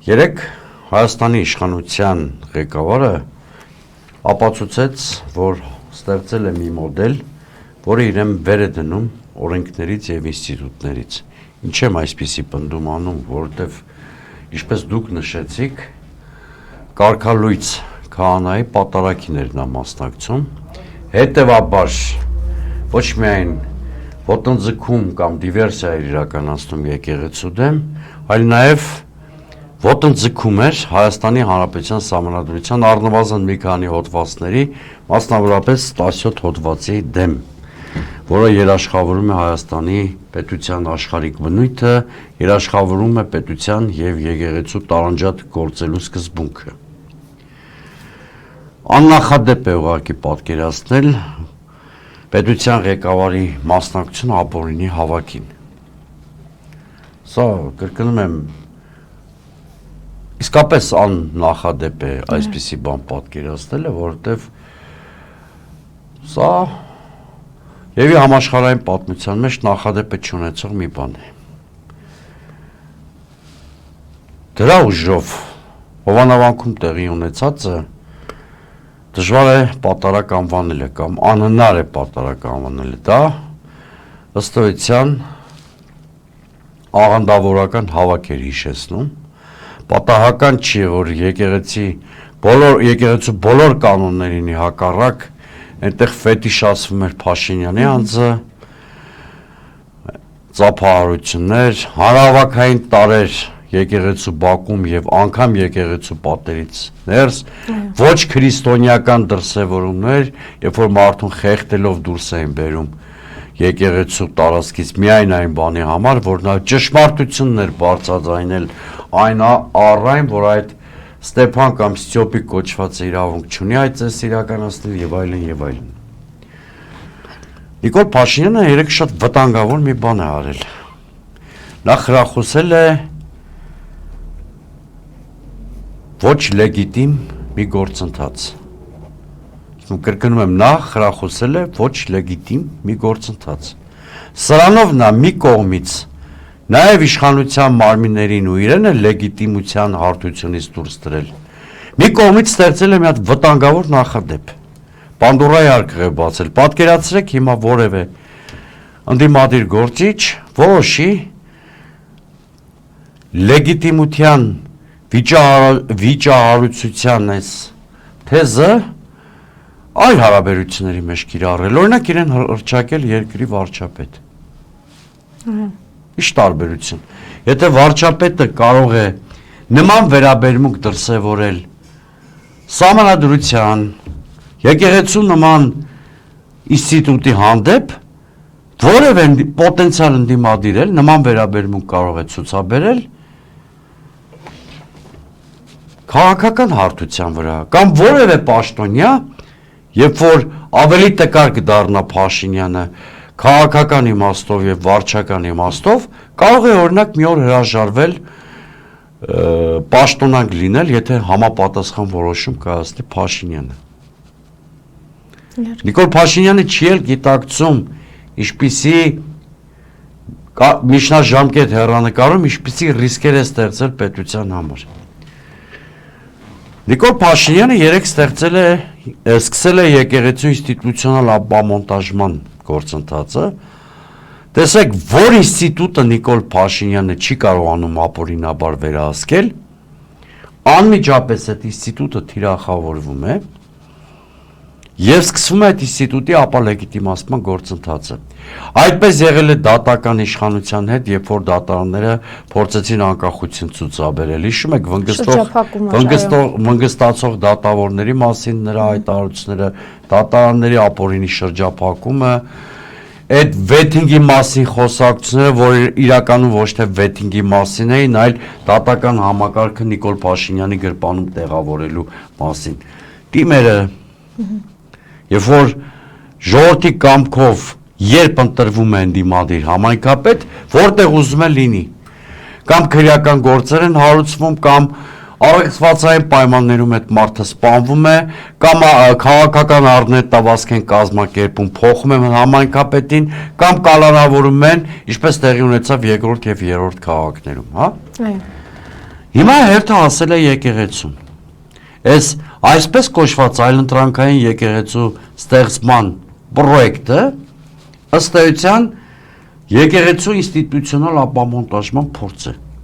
Երեք Հայաստանի իշխանության ղեկավարը ապացուցեց, որ ստեղծել է մի մոդել, որը իրեն վեր է դնում օրենքներից եւ ինստիտուտներից։ Ինչ եմ այսպիսի պնդում անում, որովհետեւ ինչպես դուք նշեցիք, կարգալույծ քահանայի պատարագիներ նա մասնակցում, հետեւաբար ոչ միայն ոտնձգում կամ դիվերսիա էր իրականացնում եկեղեցու դեմ, այլ նաեւ ոտնձգում էր Հայաստանի Հանրապետության Սահմանադրության առնվազն մի քանի հոդվածների, մասնավորապես 17 հոդվածի դեմ, որը երաշխավորում է Հայաստանի պետության աշխարհիկ բնույթը, երաշխավորում է պետության եւ եկեղեցու տարանջատ գործելու սկզբունքը։ Աննախադեպ է ուղղակի պատկերացնել պետության ղեկավարի մասնակցությունը ապօրինի հավաքին։ Սա կրկնում եմ, իսկապես աննախադեպ է այսպիսի բան պատկերացնելը, որովհետև սա եւ համաշխարհային պատմության մեջ նախադեպը չունեցող մի բան է։ Դրա ուժով Հովանավանքում տեղի ունեցածը դժվար է պատարակ անվանելը կամ անհնար է պատարակ անվանելը, դա ըստ էության աղանդավորական հավաք էր հիշեցնում, պատահական չի, որ եկեղեցու բոլոր կանոններին հակառակ այնտեղ ֆետիշացվում էր Փաշինյանի անձը, ծափահարություններ, հանրահավաքային տարեր եկեղեցու բակում եւ անգամ եկեղեցու պատերից ներս, ոչ քրիստոնեական դրսևորումներ, երբ որ մարդուն խեղդելով դուրս էին բերում եկեղեցու տարածքից միայն այն բանի համար, որ նա ճշմարտությունն էր բարձրաձայնել այն առայն, որ այդ Ստեփան կամ Ստյոպիկ կոչված իրավունք չունի այդ ծես իրականացնել եւ այլն եւ այլն։ Նիկոլ Փաշինյանը երեք շատ վտանգավոր մի բան է արել։ Նա խրախուսել է ոչ լեգիտիմ մի գործընթաց։ Կրկնում եմ, նա խրախուսել է ոչ լեգիտիմ մի գործընթաց։ Սրանով նա մի կողմից նաև իշխանության մարմիններին ու իրենը լեգիտիմության հարթությունից դուրս դրել։ Մի կողմից ստեղծել է մի հատ վտանգավոր նախադեպ։ Պանդորայի արկղ է բացել։ Պատկերացրեք հիմա որևէ ընդդիմադիր գործիչ որոշի լեգիտիմության վիճահարույցության այս թեզը այլ հարաբերությունների մեջ կիրառել, օրինակ իրեն հռչակել երկրի վարչապետ։ Ինչ տարբերություն։ Եթե վարչապետը կարող է նման վերաբերմունք դրսևորել Սահմանադրության, եկեղեցու նման ինստիտուտի հանդեպ, որևէ պոտենցիալ ընդդիմադիր էլ նման վերաբերմունք կարող է ցուցաբերել քաղաքական հարթության վրա, կամ որևէ պաշտոնյա, երբ որ ավելի տկար կդառնա Փաշինյանը քաղաքական իմաստով եւ վարչական իմաստով, կարող է օրինակ մի օր հրաժարվել պաշտոնանկ լինել, եթե համապատասխան որոշում կայացնի Փաշինյանը։ Նիկոլ Փաշինյանը չի էլ գիտակցում ինչպիսի միջնաժամկետ հեռանկարում ինչպիսի ռիսկեր է ստեղծել պետության համար։ Նիկոլ Փաշինյանը երեք սկսել է եկեղեցու ինստիտուցիոնալ ապամոնտաժման գործընթացը։ Տեսեք, որ ինստիտուտը Նիկոլ Փաշինյանը չի կարողանում ապօրինաբար վերահսկել, անմիջապես այդ ինստիտուտը թիրախավորվում է եւ սկսվում է այդ ինստիտուտի ապալեգիտիմացման գործընթացը։ Այդպես եղել է դատական իշխանության հետ, երբ որ դատարանները փորձեցին անկախություն ցուցաբերել։ Հիշում եք վնգստացող դատավորների մասին նրա հայտարարությունները, դատարանների ապօրինի շրջափակումը, այդ վեթինգի մասին խոսակցությունները, որ իրականում ոչ թե վեթինգի մասին էին, այլ դատական համակարգը Նիկոլ Փաշինյանի գրպանում տեղավորելու մասին։ Դիմերը երբ որ ժողովրդի կամքով երբ ընտրվում է ընդդիմադիր համայնքապետ, որտեղ ուզում է լինի, կամ քրեական գործեր են հարուցվում, կամ առեղծվածային պայմաններում այդ մարդը սպանվում է, կամ քաղաքական առնետավազք են կազմակերպում, փոխում են համայնքապետին, կամ կալանավորում են, ինչպես տեղի ունեցավ երկրորդ եւ երրորդ քաղաքներում, հա։ Հիմա հերթը հասել է եկեղեցուն։ Այս այսպես կոչված այլընտրանքային եկեղեցու ստեղծման պրոյեկտը ըստ էության եկեղեցու ինստիտուցիոնալ ապամոնտաժման փորձ է։